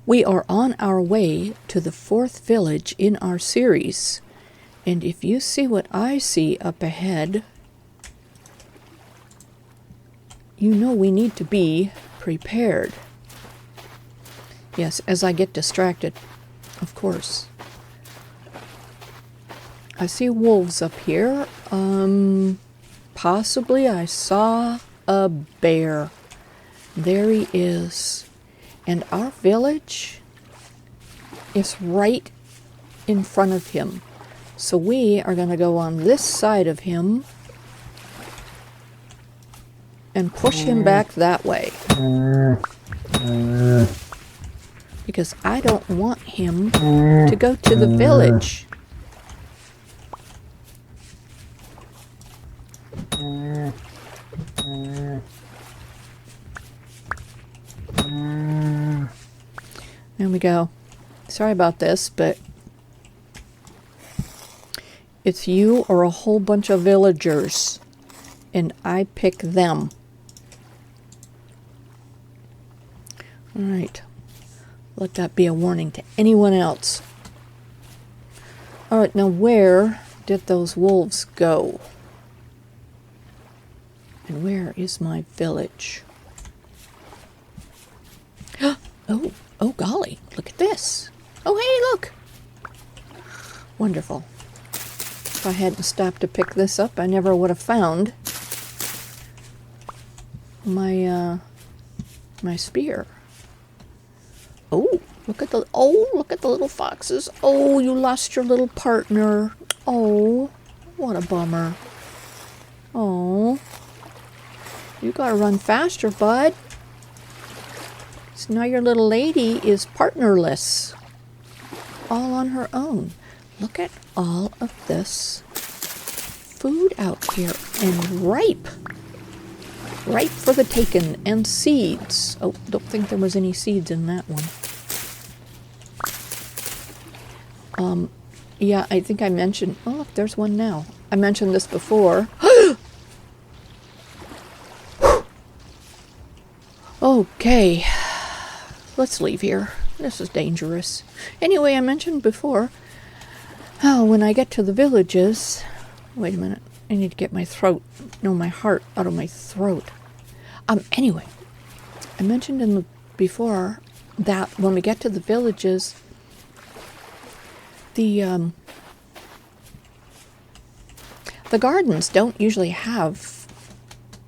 We are on our way to the 4th village in our series, and if you see what I see up ahead, you know we need to be prepared. Yes, as I get distracted, of course. I see wolves up here. Possibly I saw a bear. There he is. And our village is right in front of him. So we are going to go on this side of him and push him back that way. Because I don't want him to go to the village. There we go. Sorry about this, but it's you or a whole bunch of villagers, and I pick them. All right. Let that be a warning to anyone else. All right, now where did those wolves go? And where is my village? Oh golly, look at this. Oh hey, look. Wonderful. If I hadn't stopped to pick this up, I never would have found my my spear. Oh, look at the little foxes. Oh, you lost your little partner. Oh, what a bummer. Oh. You gotta run faster, bud. So now your little lady is partnerless. All on her own. Look at all of this food out here. And ripe. Ripe for the taking. And seeds. Oh, don't think there was any seeds in that one. Yeah, I think I mentioned... Oh, look, there's one now. I mentioned this before. Okay, let's leave here. This is dangerous. Anyway, I mentioned before, when I get to the villages... Wait a minute, I need to get my heart out of my throat. Anyway, I mentioned before that when we get to the villages, the gardens don't usually have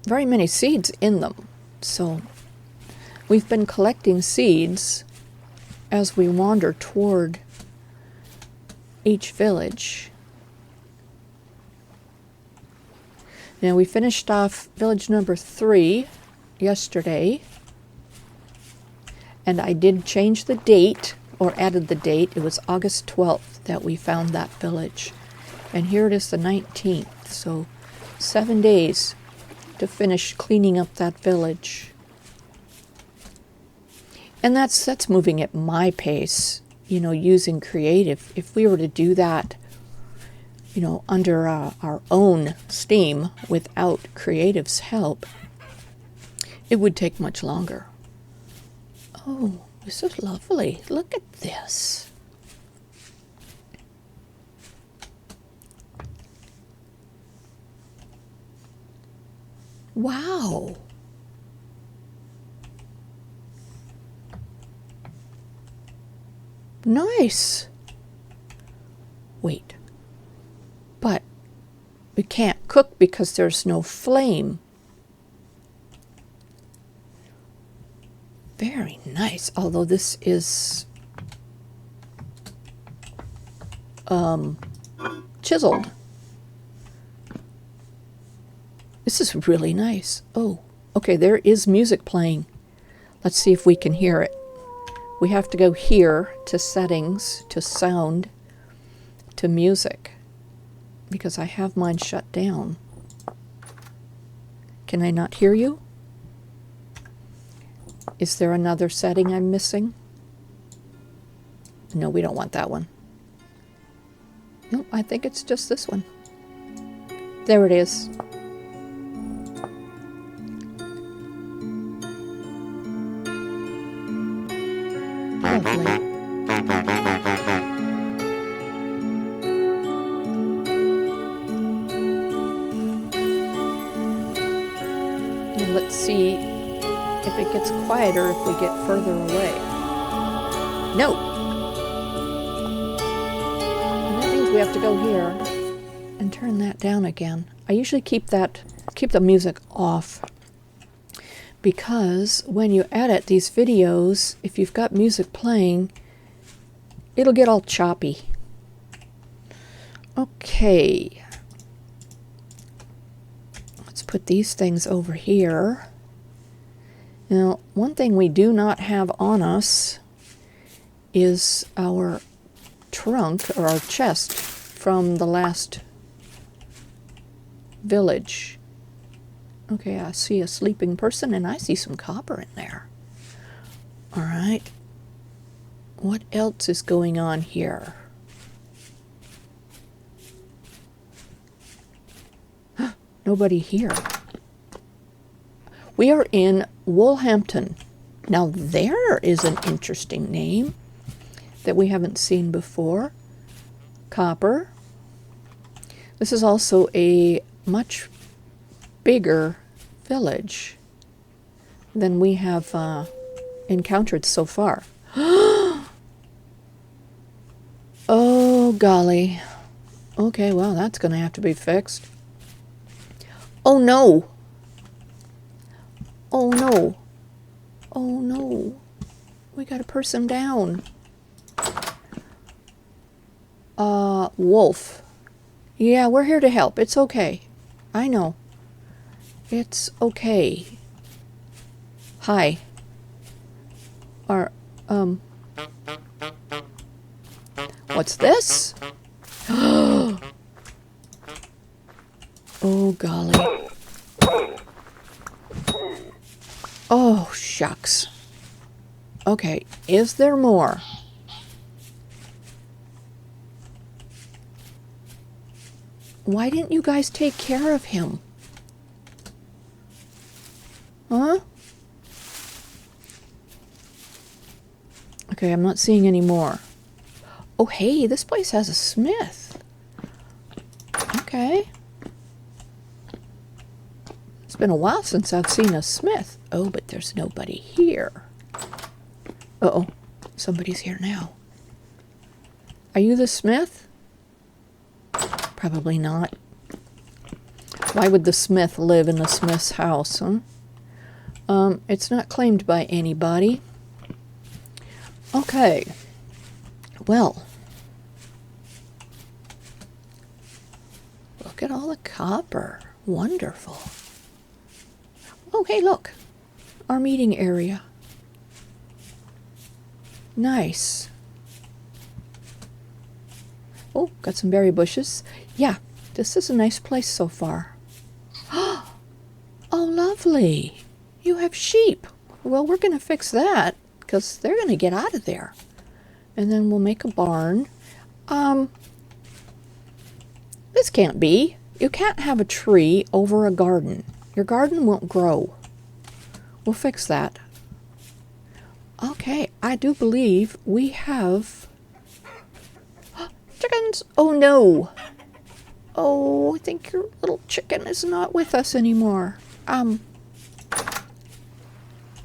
very many seeds in them, so... We've been collecting seeds as we wander toward each village. Now we finished off village number 3 yesterday, and I did change the date, or added the date. It was August 12th that we found that village. And here it is the 19th, so 7 days to finish cleaning up that village. And that's moving at my pace, using creative. If we were to do that, under our own steam without creative's help, it would take much longer. Oh, this is lovely. Look at this. Wow. Nice. Wait. But we can't cook because there's no flame. Very nice. Although this is chiseled. This is really nice. Oh, okay, there is music playing. Let's see if we can hear it. We have to go here to settings, to sound, to music, because I have mine shut down. Can I not hear you? Is there another setting I'm missing? No, we don't want that one. Nope, I think it's just this one. There it is. Lovely. And let's see if it gets quieter if we get further away. No! And that means we have to go here and turn that down again. I usually keep the music off, because when you edit these videos, if you've got music playing, it'll get all choppy. Okay. Let's put these things over here. Now, one thing we do not have on us is our trunk, or our chest, from the last village. Okay, I see a sleeping person, and I see some copper in there. All right. What else is going on here? Nobody here. We are in Woolhampton. Now there is an interesting name that we haven't seen before. Copper. This is also a much bigger village than we have encountered so far. Oh, golly. Okay, well, that's going to have to be fixed. Oh, no. Oh, no. Oh, no. We got a person down. Wolf. Yeah, we're here to help. It's okay. I know. It's okay. Hi. What's this? Oh, golly. Oh, shucks. Okay, is there more? Why didn't you guys take care of him? Huh? Okay, I'm not seeing any more. Oh, hey, this place has a smith. Okay. It's been a while since I've seen a smith. Oh, but there's nobody here. Uh-oh, somebody's here now. Are you the smith? Probably not. Why would the smith live in the smith's house, huh? It's not claimed by anybody. Okay. Well. Look at all the copper. Wonderful. Oh, hey, look. Our meeting area. Nice. Oh, got some berry bushes. Yeah, this is a nice place so far. Oh, lovely. You have sheep. Well, we're going to fix that, because they're going to get out of there. And then we'll make a barn. This can't be. You can't have a tree over a garden. Your garden won't grow. We'll fix that. Okay, I do believe we have chickens. Oh, no. Oh, I think your little chicken is not with us anymore.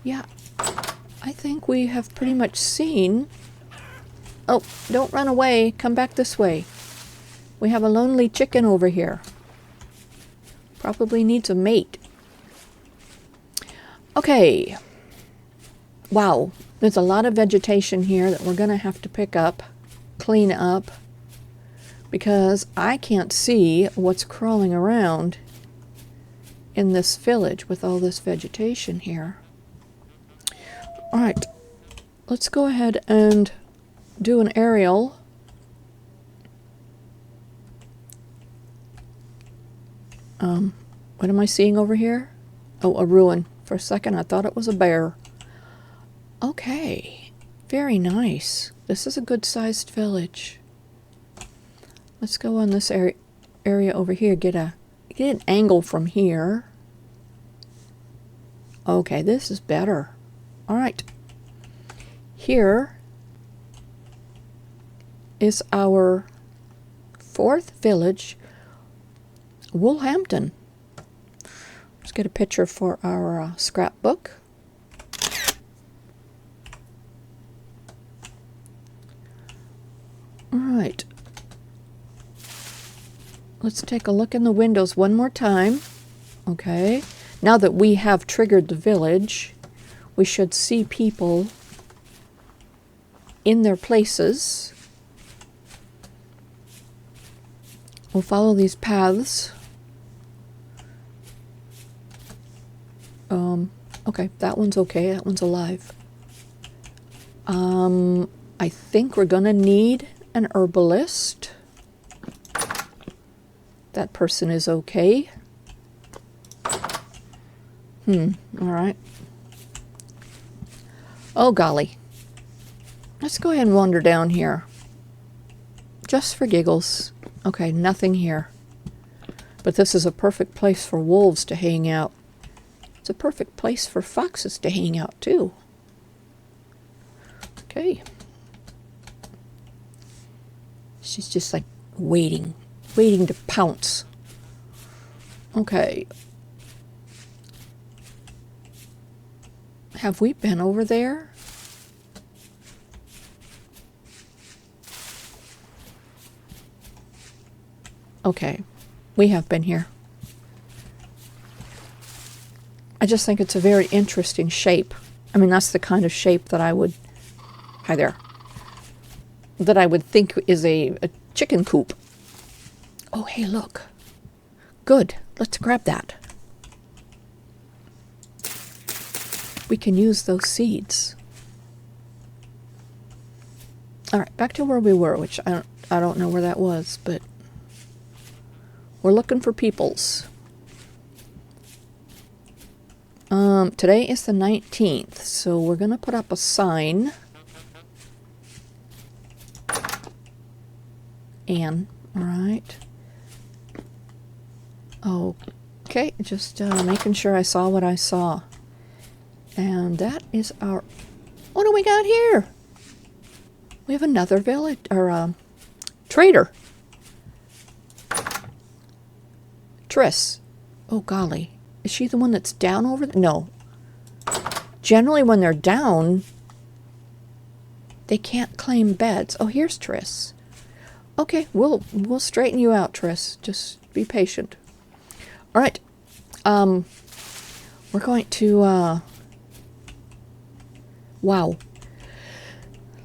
Yeah, I think we have pretty much seen... Oh, don't run away. Come back this way. We have a lonely chicken over here. Probably needs a mate. Okay. Wow, there's a lot of vegetation here that we're going to have to pick up, clean up, because I can't see what's crawling around in this village with all this vegetation here. All right, let's go ahead and do an aerial. What am I seeing over here? Oh, a ruin. For a second, I thought it was a bear. Okay, very nice. This is a good-sized village. Let's go on this area over here. Get an angle from here. Okay, this is better. All right. Here is our 4th village, Woolhampton. Let's get a picture for our scrapbook. All right. Let's take a look in the windows one more time. Okay. Now that we have triggered the village, we should see people in their places. We'll follow these paths. Okay, that one's okay. That one's alive. I think we're gonna need an herbalist. That person is okay. All right. Oh, golly. Let's go ahead and wander down here. Just for giggles. Okay, nothing here. But this is a perfect place for wolves to hang out. It's a perfect place for foxes to hang out, too. Okay. She's just like waiting to pounce. Okay. Have we been over there? Okay, we have been here. I just think it's a very interesting shape. I mean, that's the kind of shape that I would... Hi there. That I would think is a chicken coop. Oh, hey, look. Good. Let's grab that. We can use those seeds. All right, back to where we were, which I don't know where that was, but we're looking for peoples. Today is the 19th, so we're going to put up a sign. Anne, all right. Okay, just making sure I saw what I saw. And that is our... What do we got here? We have another village, or trader. Triss. Oh, golly. Is she the one that's down over there? No. Generally, when they're down, they can't claim beds. Oh, here's Triss. Okay, we'll straighten you out, Triss. Just be patient. All right. We're going to... Wow.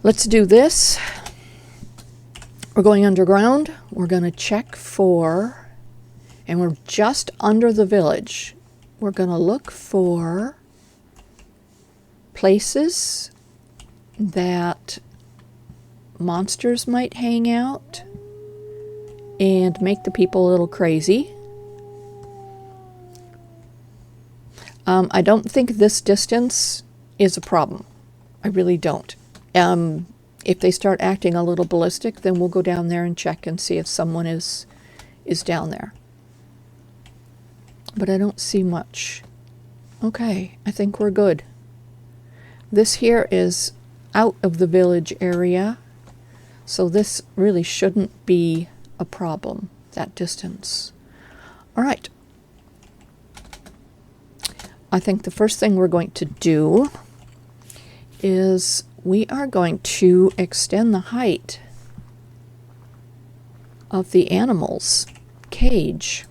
Let's do this. We're going underground. We're going to check for... And we're just under the village. We're going to look for places that monsters might hang out and make the people a little crazy. I don't think this distance is a problem. I really don't. If they start acting a little ballistic, then we'll go down there and check and see if someone is down there. But I don't see much. Okay, I think we're good. This here is out of the village area, so this really shouldn't be a problem, that distance. All right. I think the first thing we're going to do is we are going to extend the height of the animal's cage.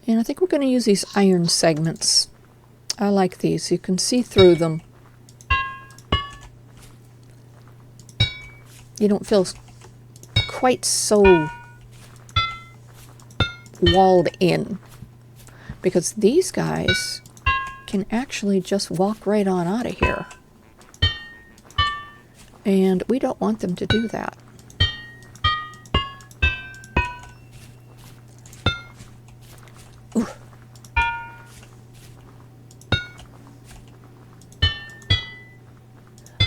And I think we're going to use these iron segments. I like these. You can see through them. You don't feel quite so walled in. Because these guys can actually just walk right on out of here. And we don't want them to do that. Ooh.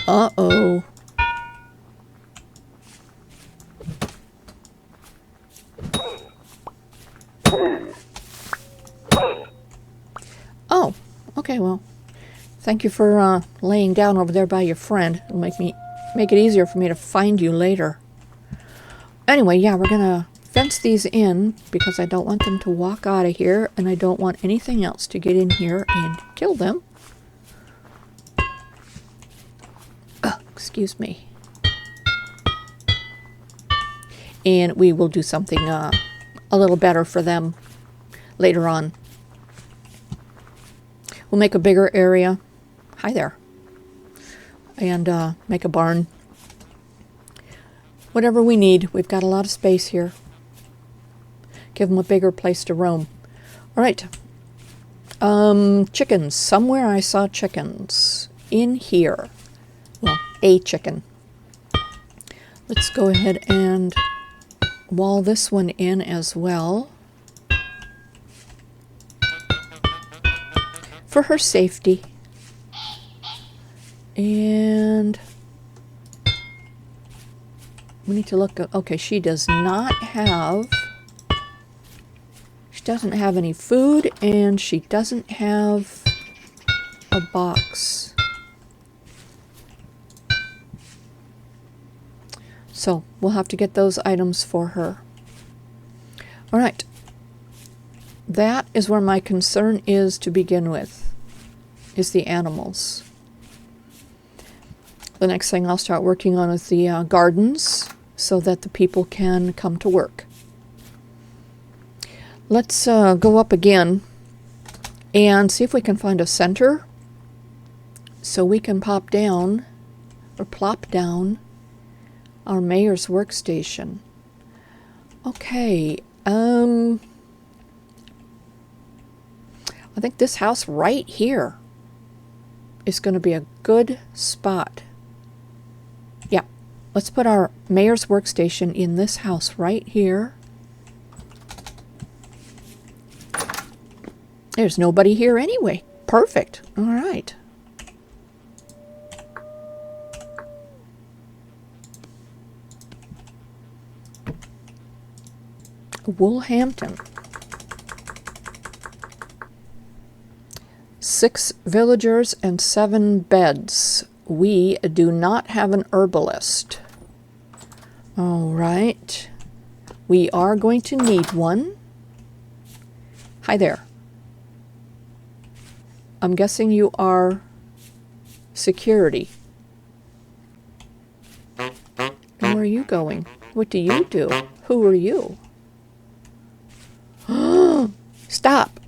Uh-oh. Oh, okay, well, Thank you for laying down over there by your friend. It'll make it easier for me to find you later. Anyway, yeah, we're gonna fence these in because I don't want them to walk out of here, and I don't want anything else to get in here and kill them. Excuse me. And we will do something a little better for them later on. We'll make a bigger area. Hi there. And make a barn. Whatever we need. We've got a lot of space here. Give them a bigger place to roam. All right. Chickens. Somewhere I saw chickens. In here. Well, a chicken. Let's go ahead and wall this one in as well. For her safety. And we need to look at, okay, she doesn't have any food, and she doesn't have a box. So we'll have to get those items for her. All right. That is where my concern is to begin with, is the animals. The next thing I'll start working on is the gardens so that the people can come to work. Let's go up again and see if we can find a center so we can pop down or plop down our mayor's workstation. Okay, I think this house right here is going to be a good spot. Yeah, let's put our mayor's workstation in this house right here. There's nobody here anyway. Perfect. All right. Woolhampton. 6 villagers and 7 beds. We do not have an herbalist. All right. We are going to need one. Hi there. I'm guessing you are security. And where are you going? What do you do? Who are you? Stop.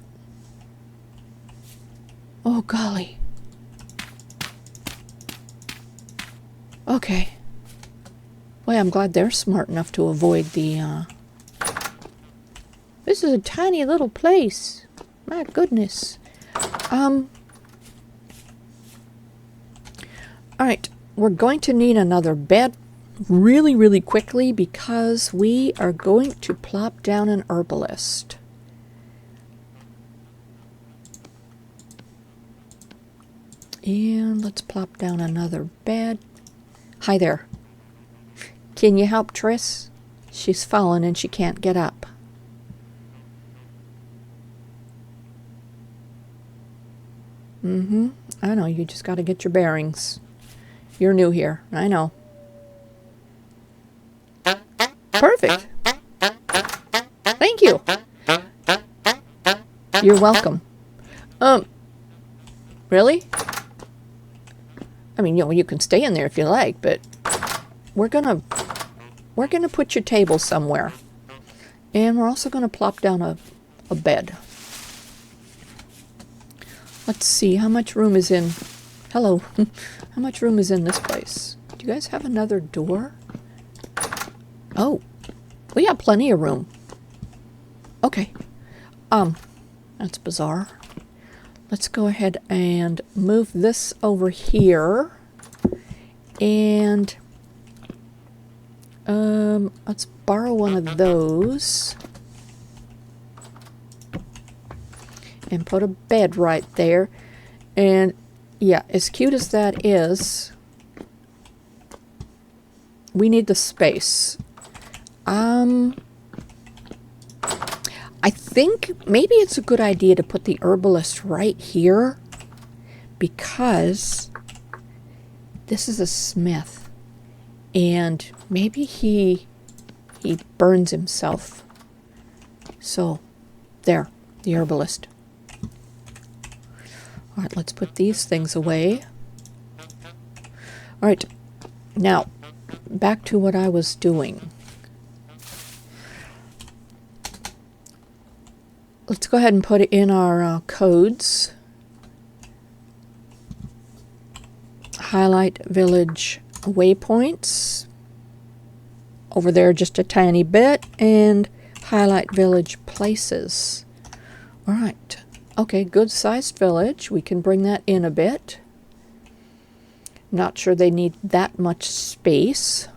Oh, golly. Okay. Boy, I'm glad they're smart enough to avoid the, This is a tiny little place. My goodness. Alright, we're going to need another bed really, really quickly because we are going to plop down an herbalist. And let's plop down another bed. Hi there. Can you help Triss? She's fallen and she can't get up. I know, you just got to get your bearings. You're new here. I know. Perfect. Thank you. You're welcome. Really? I mean, you know, you can stay in there if you like, but we're gonna put your table somewhere. And we're also gonna plop down a bed. Let's see, how much room is in... Hello. How much room is in this place? Do you guys have another door? Oh, we have plenty of room. Okay. That's bizarre. Let's go ahead and move this over here. And let's borrow one of those. And put a bed right there. And yeah, as cute as that is, we need the space. I think maybe it's a good idea to put the herbalist right here because this is a smith, and maybe he burns himself. So there, the herbalist. All right, let's put these things away. All right, now back to what I was doing. Let's go ahead and put it in our codes. Highlight village waypoints. Over there just a tiny bit, and highlight village places. All right. Okay, good sized village. We can bring that in a bit. Not sure they need that much space.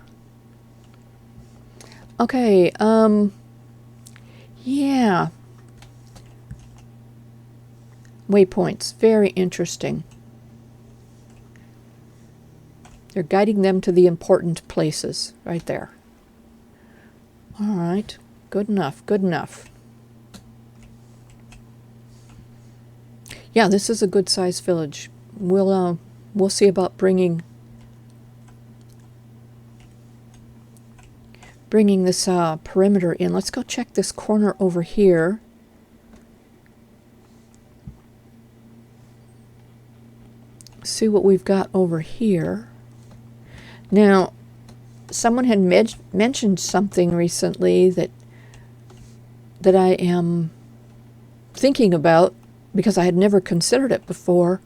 Okay, yeah. Waypoints, very interesting. They're guiding them to the important places right there. All right, good enough, good enough. Yeah, this is a good sized village. We'll see about bringing this perimeter in. Let's go check this corner over here. See what we've got over here. Now, someone had mentioned something recently that I am thinking about, because I had never considered it before.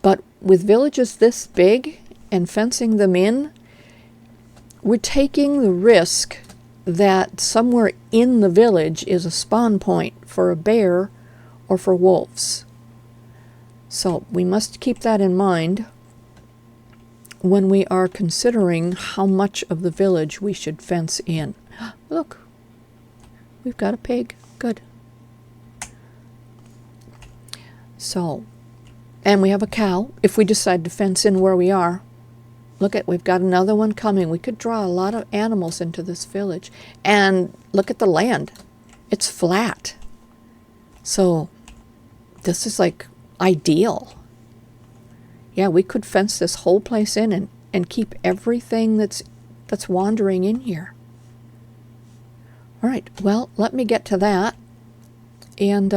But with villages this big and fencing them in, we're taking the risk that somewhere in the village is a spawn point for a bear or for wolves. So we must keep that in mind when we are considering how much of the village we should fence in. Look, we've got a pig. Good. So, and we have a cow if we decide to fence in where we are. Look at, we've got another one coming. We could draw a lot of animals into this village. And look at the land. It's flat. So this is like ideal. Yeah, we could fence this whole place in and keep everything that's wandering in here. All right, well, let me get to that. And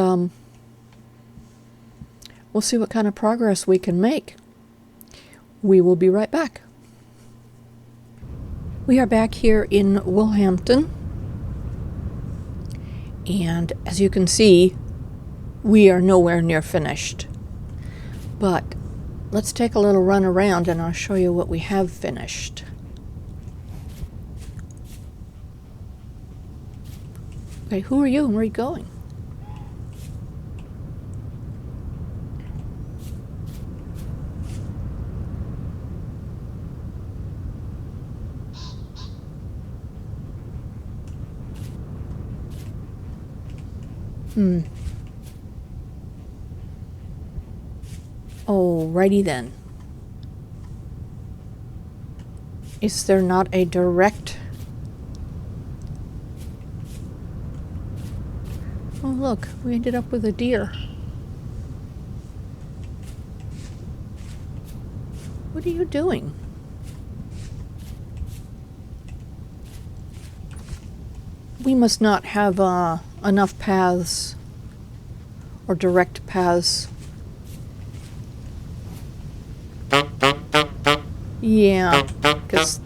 we'll see what kind of progress we can make. We will be right back. We are back here in Woolhampton. And as you can see, we are nowhere near finished. But let's take a little run around and I'll show you what we have finished. Okay, who are you and where are you going? Alrighty then. Is there not a direct... Oh look, we ended up with a deer. What are you doing? We must not have enough paths or direct paths. Yeah, because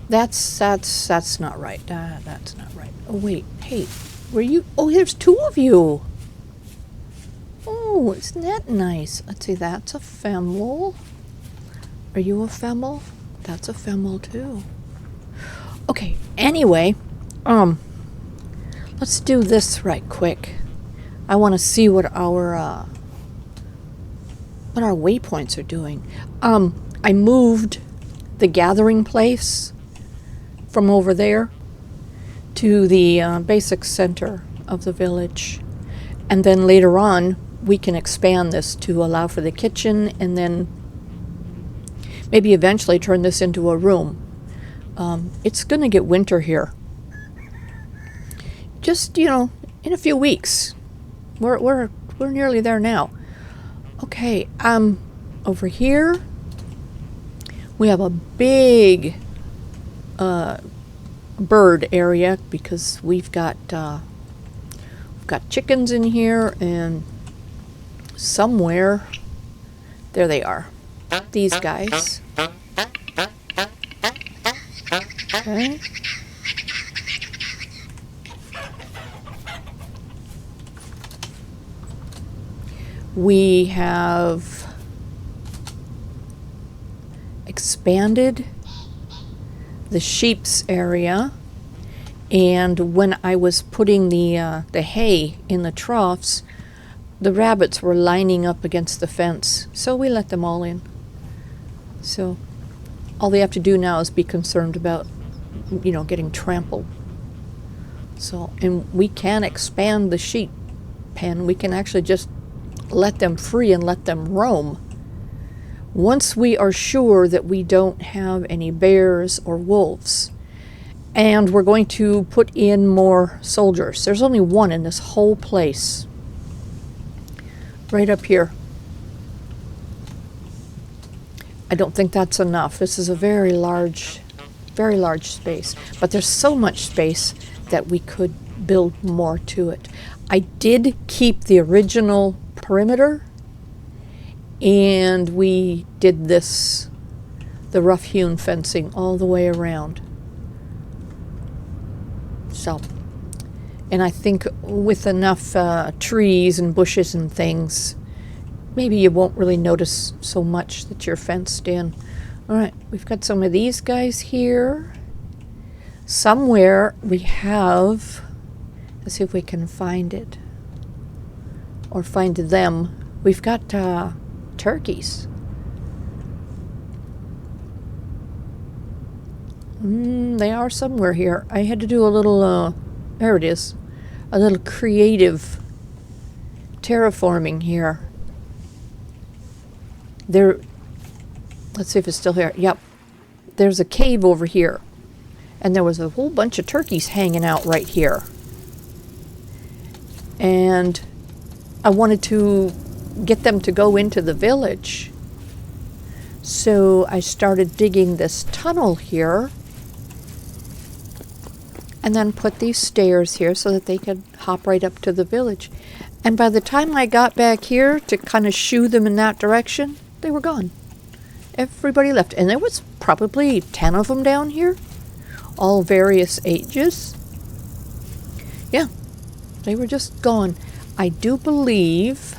that's not right. That's not right. Oh wait, hey, were you? Oh, there's two of you. Oh, isn't that nice? Let's see, that's a femel. Are you a femel? That's a femel too. Okay, anyway, let's do this right quick. I want to see what our waypoints are doing. I moved the gathering place from over there to the basic center of the village. And then later on, we can expand this to allow for the kitchen and then maybe eventually turn this into a room. It's going to get winter here. Just, in a few weeks. We're we're nearly there now. Okay, over here we have a big bird area because we've got chickens in here, and somewhere there they are. These guys. Okay. We have expanded the sheep's area, and when I was putting the hay in the troughs, the rabbits were lining up against the fence, so we let them all in. So all they have to do now is be concerned about, getting trampled. So, and we can expand the sheep pen. We can actually just let them free and let them roam. Once we are sure that we don't have any bears or wolves. And we're going to put in more soldiers. There's only one in this whole place. Right up here. I don't think that's enough. This is a very large space. But there's so much space that we could build more to it. I did keep the original perimeter, and we did the rough-hewn fencing all the way around. So, and I think with enough trees and bushes and things, maybe you won't really notice so much that you're fenced in. All right, we've got some of these guys here. Somewhere we have, let's see if we can find it, or find them. We've got turkeys. They are somewhere here. I had to do a little, there it is, a little creative terraforming here. There, let's see if it's still here. Yep, there's a cave over here, and there was a whole bunch of turkeys hanging out right here. And I wanted to get them to go into the village. So I started digging this tunnel here, and then put these stairs here so that they could hop right up to the village. And by the time I got back here to kind of shoo them in that direction, they were gone. Everybody left. And there was probably 10 of them down here, all various ages. Yeah, they were just gone. I do believe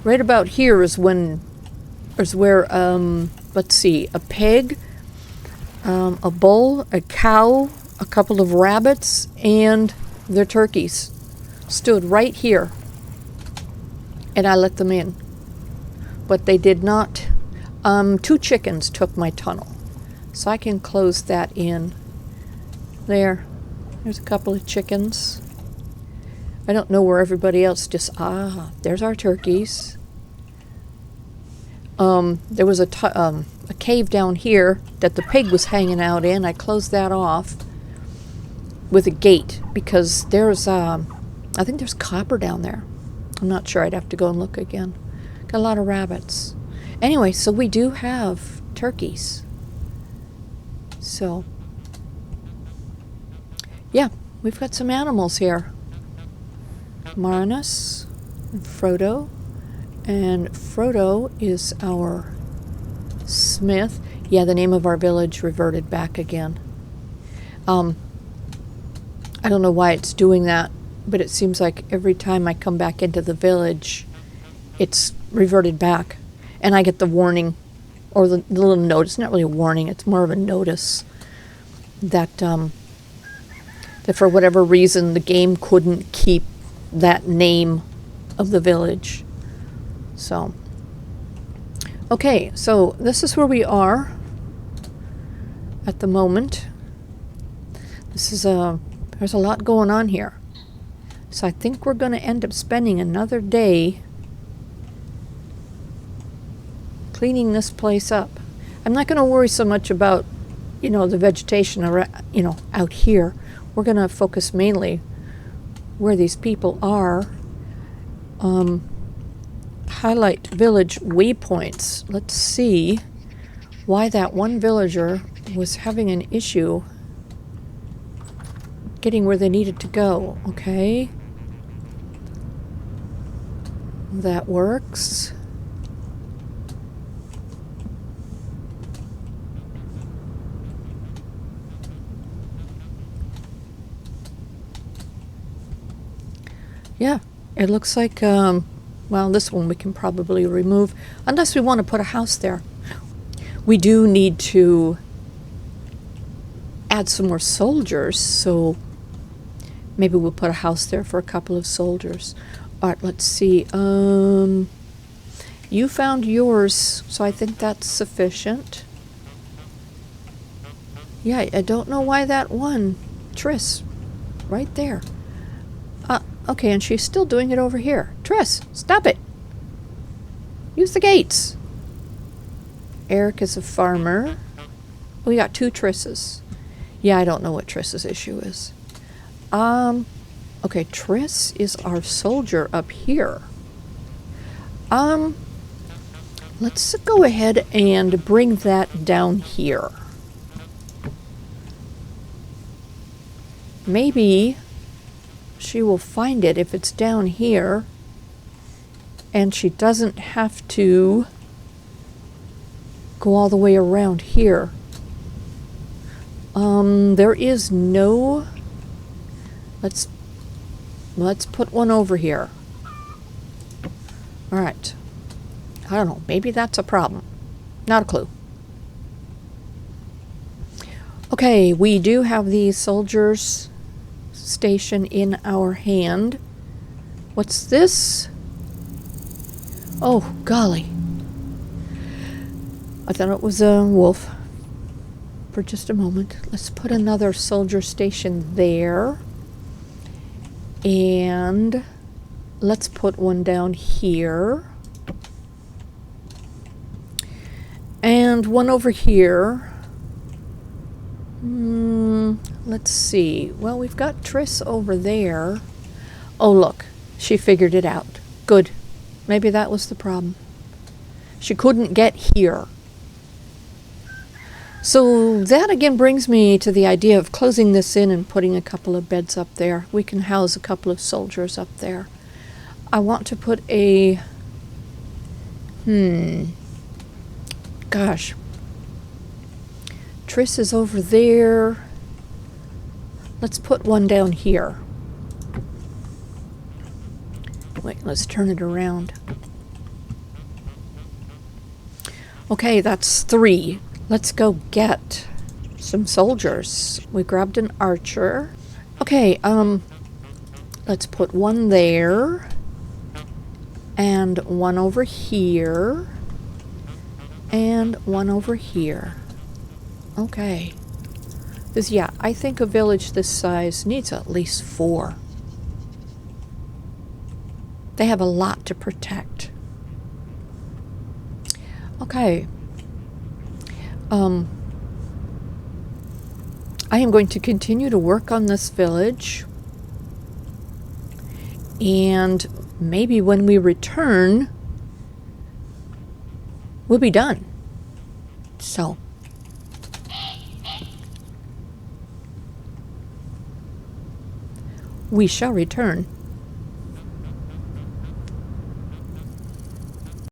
right about here is where, let's see, a pig, a bull, a cow, a couple of rabbits, and their turkeys stood right here. And I let them in. But they did not. 2 chickens took my tunnel. So I can close that in. There's a couple of chickens. I don't know where everybody else there's our turkeys. There was a cave down here that the pig was hanging out in. I closed that off with a gate because there's, I think there's copper down there. I'm not sure. I'd have to go and look again. Got a lot of rabbits. Anyway, so we do have turkeys. So, yeah, we've got some animals here. Marinus and Frodo. And Frodo is our smith. Yeah, the name of our village reverted back again. I don't know why it's doing that, but it seems like every time I come back into the village, it's reverted back. And I get the warning, or the little note. It's not really a warning, it's more of a notice that, that for whatever reason the game couldn't keep that name of the village. So, okay, so this is where we are at the moment. There's a lot going on here. So I think we're going to end up spending another day cleaning this place up. I'm not going to worry so much about, the vegetation around, out here. We're going to focus mainly where these people are highlight village waypoints. Let's see why that one villager was having an issue getting where they needed to go. Okay. That works. Yeah, it looks like, well, this one we can probably remove, unless we want to put a house there. We do need to add some more soldiers, so maybe we'll put a house there for a couple of soldiers. All right, let's see. You found yours, so I think that's sufficient. Yeah, I don't know why that one, Triss, right there. Okay, and she's still doing it over here. Triss, stop it. Use the gates. Eric is a farmer. We got 2 Trisses. Yeah, I don't know what Triss's issue is. Okay, Triss is our soldier up here. Let's go ahead and bring that down here. Maybe she will find it if it's down here, and she doesn't have to go all the way around here. There is no... Let's put one over here. All right. I don't know. Maybe that's a problem. Not a clue. Okay, we do have the soldiers station in our hand. What's this? Oh, golly. I thought it was a wolf for just a moment. Let's put another soldier station there. And let's put one down here. And one over here. Let's see. Well, we've got Triss over there. Oh, look. She figured it out. Good. Maybe that was the problem. She couldn't get here. So that again brings me to the idea of closing this in and putting a couple of beds up there. We can house a couple of soldiers up there. I want to put a... Gosh. Triss is over there. Let's put one down here. Wait, let's turn it around. Okay, that's 3. Let's go get some soldiers. We grabbed an archer. Okay, let's put one there. And one over here. And one over here. Okay. Because, yeah, I think a village this size needs at least 4. They have a lot to protect. Okay. I am going to continue to work on this village. And maybe when we return, we'll be done. So... we shall return.